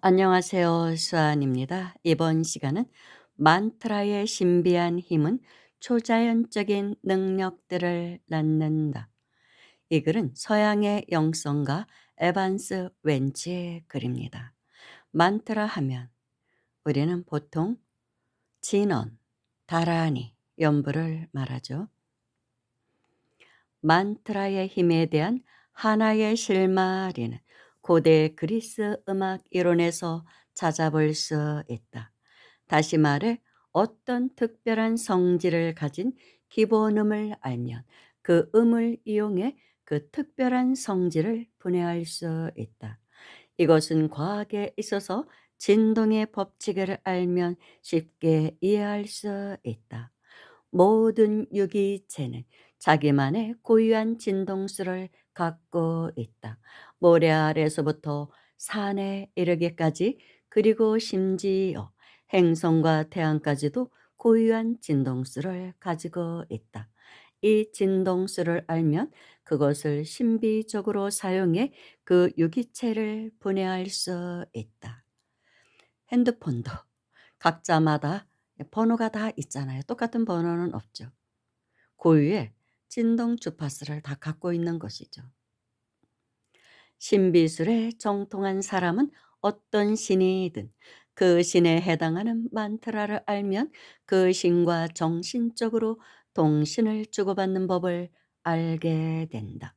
안녕하세요. 수아입니다. 이번 시간은 만트라의 신비한 힘은 초자연적인 능력들을 낳는다. 이 글은 서양의 영성가 에반스 웬치의 글입니다. 만트라 하면 우리는 보통 진언, 다라니, 연부를 말하죠. 만트라의 힘에 대한 하나의 실마리는 고대 그리스 음악 이론에서 찾아볼 수 있다. 다시 말해 어떤 특별한 성질을 가진 기본음을 알면 그 음을 이용해 그 특별한 성질을 분해할 수 있다. 이것은 과학에 있어서 진동의 법칙을 알면 쉽게 이해할 수 있다. 모든 유기체는 자기만의 고유한 진동수를 갖고 있다. 모래 아래서부터 산에 이르기까지, 그리고 심지어 행성과 태양까지도 고유한 진동수를 가지고 있다. 이 진동수를 알면 그것을 신비적으로 사용해 그 유기체를 분해할 수 있다. 핸드폰도 각자마다 번호가 다 있잖아요. 똑같은 번호는 없죠. 고유의 진동 주파수를 다 갖고 있는 것이죠. 신비술에 정통한 사람은 어떤 신이든 그 신에 해당하는 만트라를 알면 그 신과 정신적으로 통신을 주고받는 법을 알게 된다.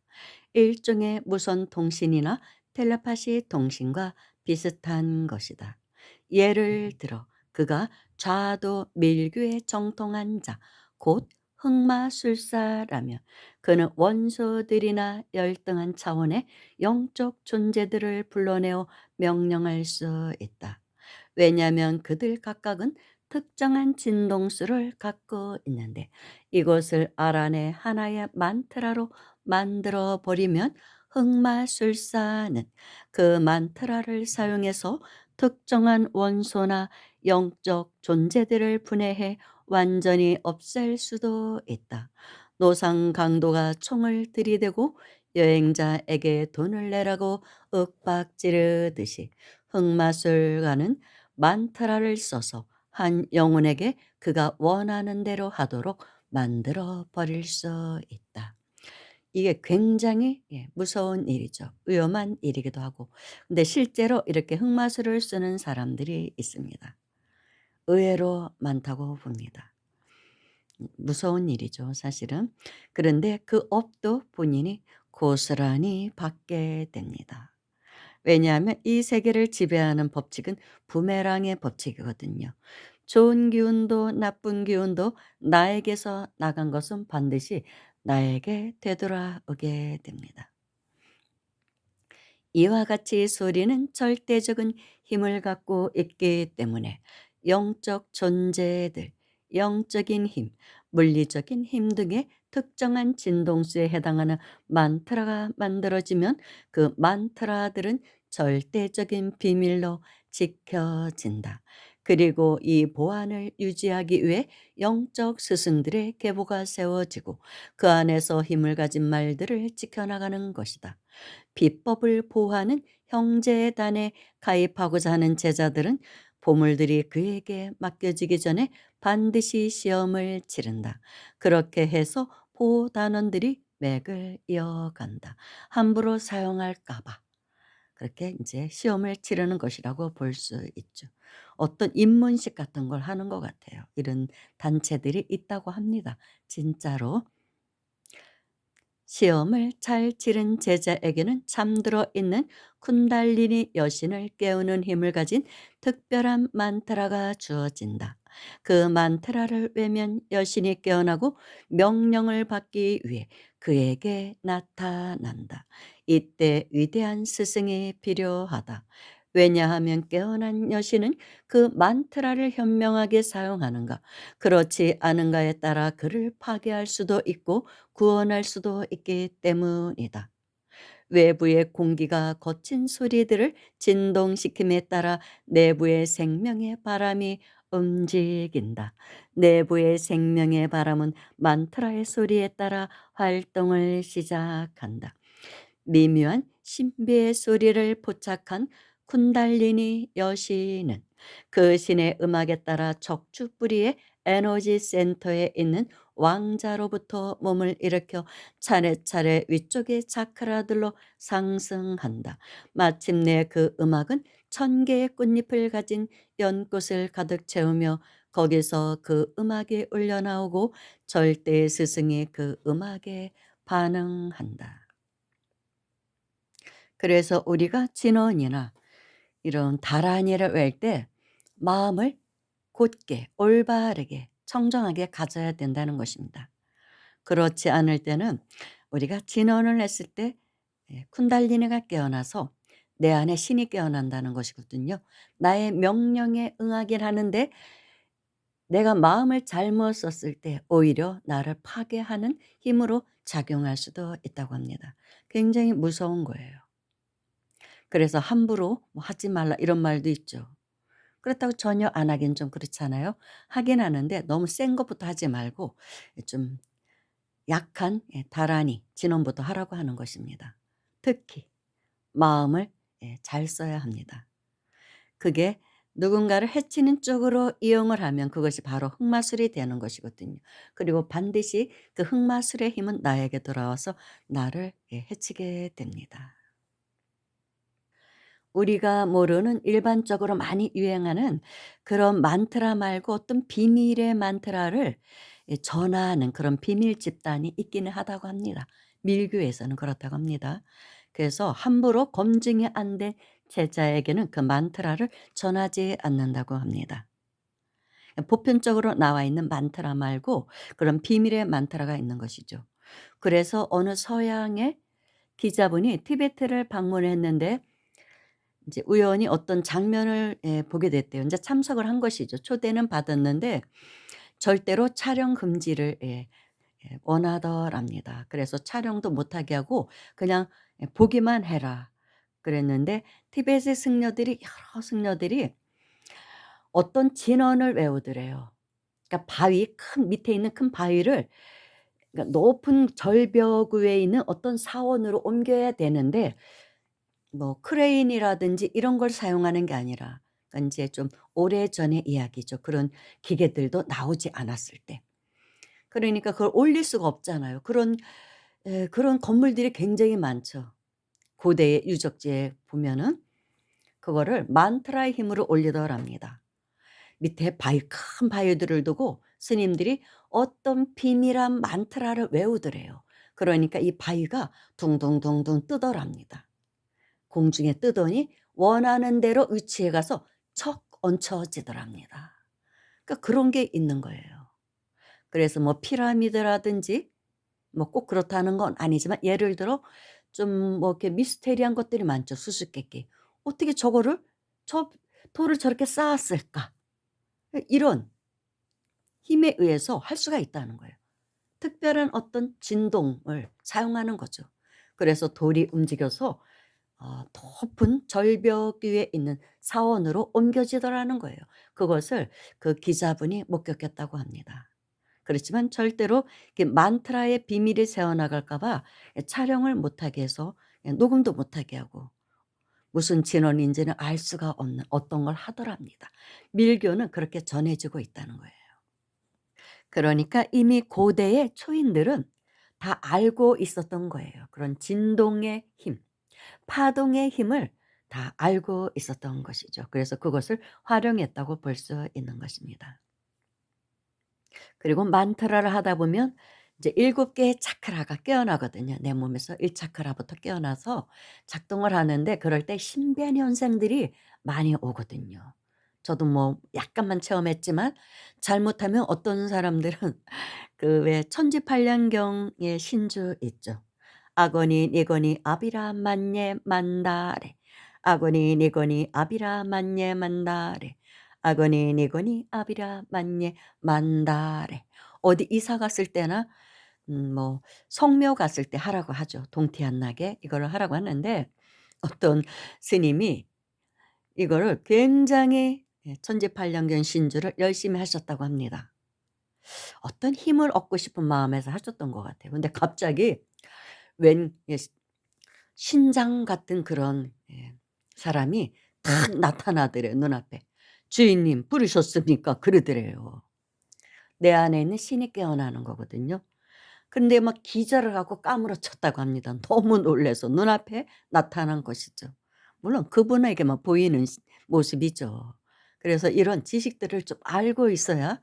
일종의 무선 통신이나 텔레파시 통신과 비슷한 것이다. 예를 들어 그가 좌도 밀규에 정통한 자, 곧 흑마술사라면 그는 원소들이나 열등한 차원의 영적 존재들을 불러내어 명령할 수 있다. 왜냐하면 그들 각각은 특정한 진동수를 갖고 있는데 이것을 알아내 하나의 만트라로 만들어 버리면 흑마술사는 그 만트라를 사용해서 특정한 원소나 영적 존재들을 분해해 완전히 없앨 수도 있다. 노상 강도가 총을 들이대고 여행자에게 돈을 내라고 윽박지르듯이 흑마술가는 만트라를 써서 한 영혼에게 그가 원하는 대로 하도록 만들어 버릴 수 있다. 이게 굉장히 무서운 일이죠. 위험한 일이기도 하고. 근데 실제로 이렇게 흑마술을 쓰는 사람들이 있습니다. 의외로 많다고 봅니다. 무서운 일이죠, 사실은. 그런데 그 업도 본인이 고스란히 받게 됩니다. 왜냐하면 이 세계를 지배하는 법칙은 부메랑의 법칙이거든요. 좋은 기운도 나쁜 기운도 나에게서 나간 것은 반드시 나에게 되돌아오게 됩니다. 이와 같이 소리는 절대적인 힘을 갖고 있기 때문에 영적 존재들, 영적인 힘, 물리적인 힘 등의 특정한 진동수에 해당하는 만트라가 만들어지면 그 만트라들은 절대적인 비밀로 지켜진다. 그리고 이 보안을 유지하기 위해 영적 스승들의 계보가 세워지고 그 안에서 힘을 가진 말들을 지켜나가는 것이다. 비법을 보호하는 형제단에 가입하고자 하는 제자들은 보물들이 그에게 맡겨지기 전에 반드시 시험을 치른다. 그렇게 해서 보호단원들이 맥을 이어간다. 함부로 사용할까 봐. 그렇게 이제 시험을 치르는 것이라고 볼 수 있죠. 어떤 입문식 같은 걸 하는 것 같아요. 이런 단체들이 있다고 합니다. 진짜로. 시험을 잘 치른 제자에게는 잠들어 있는 쿤달리니 여신을 깨우는 힘을 가진 특별한 만트라가 주어진다. 그 만트라를 외면 여신이 깨어나고 명령을 받기 위해 그에게 나타난다. 이때 위대한 스승이 필요하다. 왜냐하면 깨어난 여신은 그 만트라를 현명하게 사용하는가, 그렇지 않은가에 따라 그를 파괴할 수도 있고 구원할 수도 있기 때문이다. 외부의 공기가 거친 소리들을 진동시킴에 따라 내부의 생명의 바람이 움직인다. 내부의 생명의 바람은 만트라의 소리에 따라 활동을 시작한다. 미묘한 신비의 소리를 포착한 쿤달리니 여신은 그 신의 음악에 따라 척추 뿌리의 에너지 센터에 있는 왕자로부터 몸을 일으켜 차례차례 위쪽의 차크라들로 상승한다. 마침내 그 음악은 1,000개의 꽃잎을 가진 연꽃을 가득 채우며 거기서 그 음악이 울려나오고 절대 스승이 그 음악에 반응한다. 그래서 우리가 진원이나 이런 다란이를 외울 때 마음을 곧게 올바르게 청정하게 가져야 된다는 것입니다. 그렇지 않을 때는 우리가 진원을 했을 때 쿤달리니가 깨어나서 내 안에 신이 깨어난다는 것이거든요. 나의 명령에 응하긴 하는데 내가 마음을 잘못 썼을 때 오히려 나를 파괴하는 힘으로 작용할 수도 있다고 합니다. 굉장히 무서운 거예요. 그래서 함부로 뭐 하지 말라 이런 말도 있죠. 그렇다고 전혀 안 하긴 좀 그렇잖아요. 하긴 하는데 너무 센 것부터 하지 말고 좀 약한 다란이 진원부터 하라고 하는 것입니다. 특히 마음을 잘 써야 합니다. 그게 누군가를 해치는 쪽으로 이용을 하면 그것이 바로 흑마술이 되는 것이거든요. 그리고 반드시 그 흑마술의 힘은 나에게 돌아와서 나를 해치게 됩니다. 우리가 모르는 일반적으로 많이 유행하는 그런 만트라 말고 어떤 비밀의 만트라를 전하는 그런 비밀 집단이 있기는 하다고 합니다. 밀교에서는 그렇다고 합니다. 그래서 함부로 검증이 안 된 제자에게는 그 만트라를 전하지 않는다고 합니다. 보편적으로 나와 있는 만트라 말고 그런 비밀의 만트라가 있는 것이죠. 그래서 어느 서양의 기자분이 티베트를 방문했는데 이제 우연히 어떤 장면을 보게 됐대요. 인제 참석을 한 것이죠. 초대는 받았는데 절대로 촬영 금지를 원하더랍니다. 그래서 촬영도 못하게 하고 그냥 "보기만 해라." 그랬는데 티베트의 승려들이 여러 승려들이 어떤 진언을 외우더래요. 그러니까 바위 큰 밑에 있는 큰 바위를 그러니까 높은 절벽 위에 있는 어떤 사원으로 옮겨야 되는데 뭐 크레인이라든지 이런 걸 사용하는 게 아니라 그러니까 인제 좀 오래전의 이야기죠. 그런 기계들도 나오지 않았을 때. 그러니까 그걸 올릴 수가 없잖아요. 그런 건물들이 굉장히 많죠. 고대의 유적지에 보면은 그거를 만트라의 힘으로 올리더랍니다. 밑에 바위 큰 바위들을 두고 스님들이 어떤 비밀한 만트라를 외우더래요. 그러니까 이 바위가 둥둥둥둥 뜨더랍니다. 공중에 뜨더니 원하는 대로 위치에 가서 척 얹혀지더랍니다. 그러니까 그런 게 있는 거예요. 그래서 뭐 피라미드라든지 뭐 꼭 그렇다는 건 아니지만 예를 들어 좀 뭐 이렇게 미스테리한 것들이 많죠, 수수께끼. '어떻게 저거를 저 돌을 저렇게 쌓았을까?' 이런 힘에 의해서 할 수가 있다는 거예요. 특별한 어떤 진동을 사용하는 거죠. 그래서 돌이 움직여서 높은 절벽 위에 있는 사원으로 옮겨지더라는 거예요. 그것을 그 기자분이 목격했다고 합니다. 그렇지만 절대로 이렇게 만트라의 비밀이 새어나갈까 봐 촬영을 못하게 해서 녹음도 못하게 하고 무슨 진원인지는 알 수가 없는 어떤 걸 하더랍니다. 밀교는 그렇게 전해지고 있다는 거예요. 그러니까 이미 고대의 초인들은 다 알고 있었던 거예요. 그런 진동의 힘. 파동의 힘을 다 알고 있었던 것이죠. 그래서 그것을 활용했다고 볼 수 있는 것입니다. 그리고 만트라를 하다 보면 이제 7 개의 차크라가 깨어나거든요. 내 몸에서 1 차크라부터 깨어나서 작동을 하는데 그럴 때 신비한 현상들이 많이 오거든요. 저도 뭐 약간만 체험했지만 잘못하면 어떤 사람들은 그 왜 천지팔량경의 신주 있죠. 아거니 니거니 아비라 만예 만다레. 아거니 니거니 아비라 만예 만다레. 아거니 니거니 아비라 만예 만다레. 어디 이사 갔을 때나 뭐 성묘 갔을 때 하라고 하죠. 동티 안 나게 이거를 하라고 하는데 어떤 스님이 이거를 굉장히 천지팔량경 신주를 열심히 하셨다고 합니다. 어떤 힘을 얻고 싶은 마음에서 하셨던 것 같아요. 근데 갑자기 웬 신장 같은 그런 사람이 탁 나타나더래요, 눈앞에. "주인님 부르셨습니까?" 그러더래요. 내 안에 있는 신이 깨어나는 거거든요. 근데 막 기절을 하고 까무러쳤다고 합니다. 너무 놀라서 눈앞에 나타난 것이죠. 물론 그분에게만 보이는 모습이죠. 그래서 이런 지식들을 좀 알고 있어야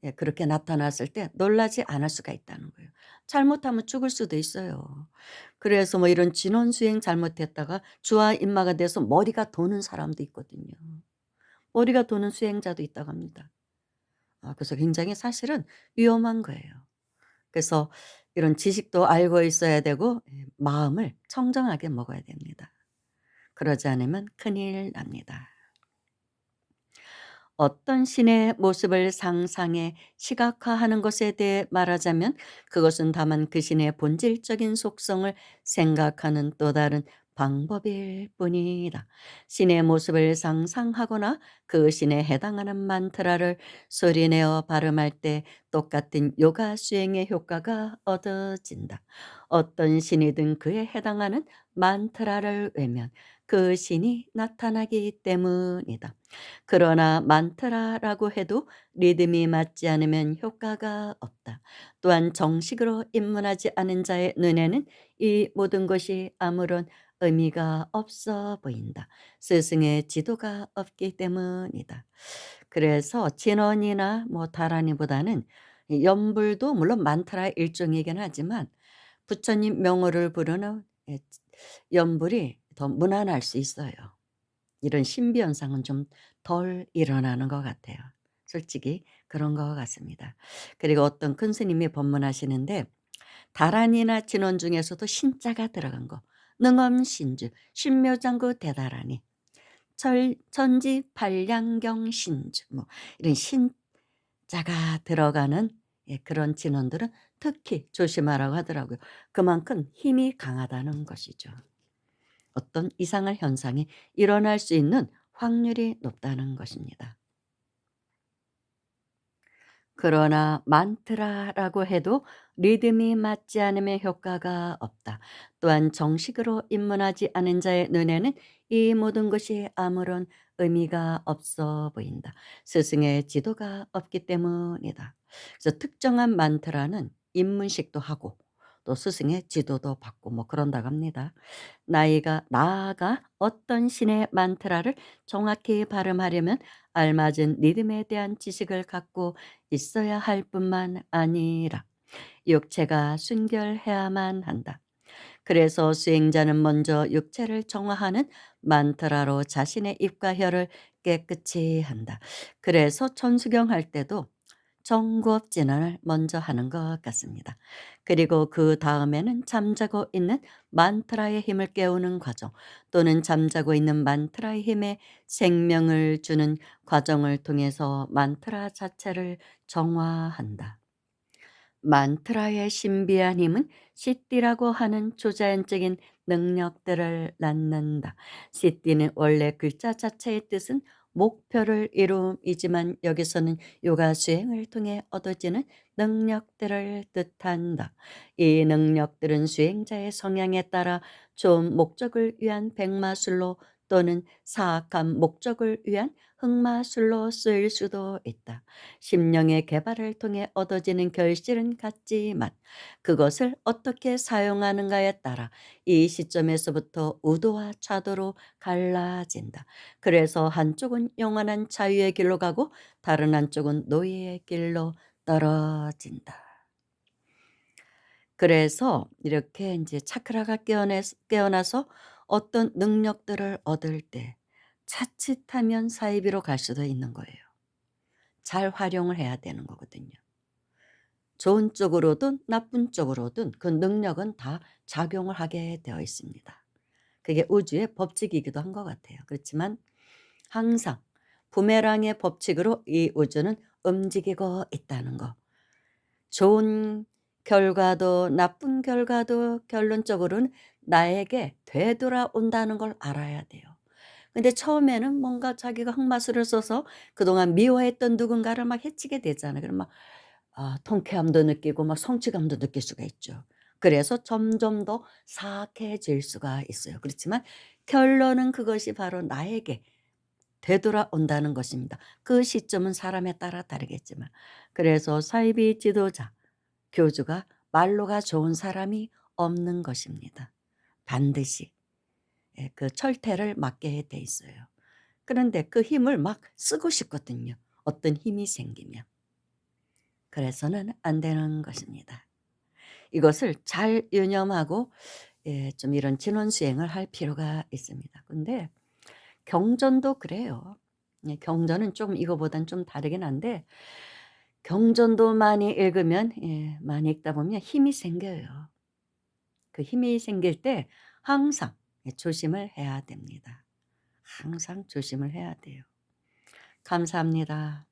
예 그렇게 나타났을 때 놀라지 않을 수가 있다는 거예요. 잘못하면 죽을 수도 있어요. 그래서 뭐 이런 진원수행 잘못했다가 주와 인마가 돼서 머리가 도는 사람도 있거든요. 머리가 도는 수행자도 있다고 합니다. 그래서 굉장히 사실은 위험한 거예요. 그래서 이런 지식도 알고 있어야 되고 예 마음을 청정하게 먹어야 됩니다. 그러지 않으면 큰일 납니다. 어떤 신의 모습을 상상해 시각화하는 것에 대해 말하자면 그것은 다만 그 신의 본질적인 속성을 생각하는 또 다른 방법일 뿐이다. 신의 모습을 상상하거나 그 신에 해당하는 만트라를 소리내어 발음할 때 똑같은 요가 수행의 효과가 얻어진다. 어떤 신이든 그에 해당하는 만트라를 외면 그 신이 나타나기 때문이다. 그러나 많더라라고 해도 리듬이 맞지 않으면 효과가 없다. 또한 정식으로 입문하지 않은 자의 눈에는 이 모든 것이 아무런 의미가 없어 보인다. 스승의 지도가 없기 때문이다. 그래서 진원이나 뭐 다란이보다는 이 연불도 물론 많더라 일종이긴 하지만 부처님 명호를 부르는 예 연불이 더 무난할 수 있어요. 이런 신비 현상은 좀 덜 일어나는 것 같아요. 솔직히 그런 것 같습니다. 그리고 어떤 큰 스님이 법문하시는데 다란이나 진원 중에서도 신자가 들어간 거 능엄신주 신묘장구 대다란이 천지팔량경 신주 뭐 이런 신자가 들어가는 예, 그런 진원들은 특히 조심하라고 하더라고요. 그만큼 힘이 강하다는 것이죠. 어떤 이상한 현상이 일어날 수 있는 확률이 높다는 것입니다. 그러나 만트라라고 해도 리듬이 맞지 않으면 효과가 없다. 또한 정식으로 입문하지 않은 자의 눈에는 이 모든 것이 아무런 의미가 없어 보인다. 스승의 지도가 없기 때문이다. 그래서 특정한 만트라는 입문식도 하고 또 스승의 지도도 받고 뭐 그런다고 합니다. 나아가 어떤 신의 만트라를 정확히 발음하려면 알맞은 리듬에 대한 지식을 갖고 있어야 할 뿐만 아니라 육체가 순결해야만 한다. 그래서 수행자는 먼저 육체를 정화하는 만트라로 자신의 입과 혀를 깨끗이 한다. 그래서 천수경 할 때도 정구업 진언을 먼저 하는 것 같습니다. 그리고 그 다음에는 잠자고 있는 만트라의 힘을 깨우는 과정 또는 잠자고 있는 만트라의 힘에 생명을 주는 과정을 통해서 만트라 자체를 정화한다. 만트라의 신비한 힘은 시띠라고 하는 초자연적인 능력들을 낳는다. 시띠는 원래 글자 자체의 뜻은 목표를 이룸이지만 여기서는 요가 수행을 통해 얻어지는 능력들을 뜻한다. 이 능력들은 수행자의 성향에 따라 좋은 목적을 위한 백마술로 또는 사악한 목적을 위한 흑마술로 쓰일 수도 있다. 심령의 개발을 통해 얻어지는 결실은 같지만 그것을 어떻게 사용하는가에 따라 이 시점에서부터 우도와 좌도로 갈라진다. 그래서 한쪽은 영원한 자유의 길로 가고 다른 한쪽은 노예의 길로 떨어진다. 그래서 이렇게 이제 차크라가 깨어나서 어떤 능력들을 얻을 때 자칫하면 사이비로 갈 수도 있는 거예요. 잘 활용을 해야 되는 거거든요. 좋은 쪽으로든 나쁜 쪽으로든 그 능력은 다 작용을 하게 되어 있습니다. 그게 우주의 법칙이기도 한 것 같아요. 그렇지만 항상 부메랑의 법칙으로 이 우주는 움직이고 있다는 거. 좋은 결과도 나쁜 결과도 결론적으로는 나에게 되돌아온다는 걸 알아야 돼요. 근데 처음에는 뭔가 자기가 흑마술을 써서 그동안 미워했던 누군가를 막 해치게 되잖아요. 그럼 막 통쾌함도 느끼고 막 성취감도 느낄 수가 있죠. 그래서 점점 더 사악해질 수가 있어요. 그렇지만 결론은 그것이 바로 나에게 되돌아온다는 것입니다. 그 시점은 사람에 따라 다르겠지만. 그래서 사이비 지도자, 교주가 말로가 좋은 사람이 없는 것입니다. 반드시. 예, 그 철퇴를 맡게 돼 있어요. 그런데 그 힘을 막 쓰고 싶거든요. 어떤 힘이 생기면. 그래서는 안 되는 것입니다. 이것을 잘 유념하고 예, 좀 이런 진원 수행을 할 필요가 있습니다. 근데 경전도 그래요. 예, 경전은 좀 이거보단 좀 다르긴 한데 경전도 많이 읽으면 예, 많이 읽다 보면 힘이 생겨요. 그 힘이 생길 때 항상 예, 조심을 해야 됩니다. 항상 조심을 해야 돼요. 감사합니다.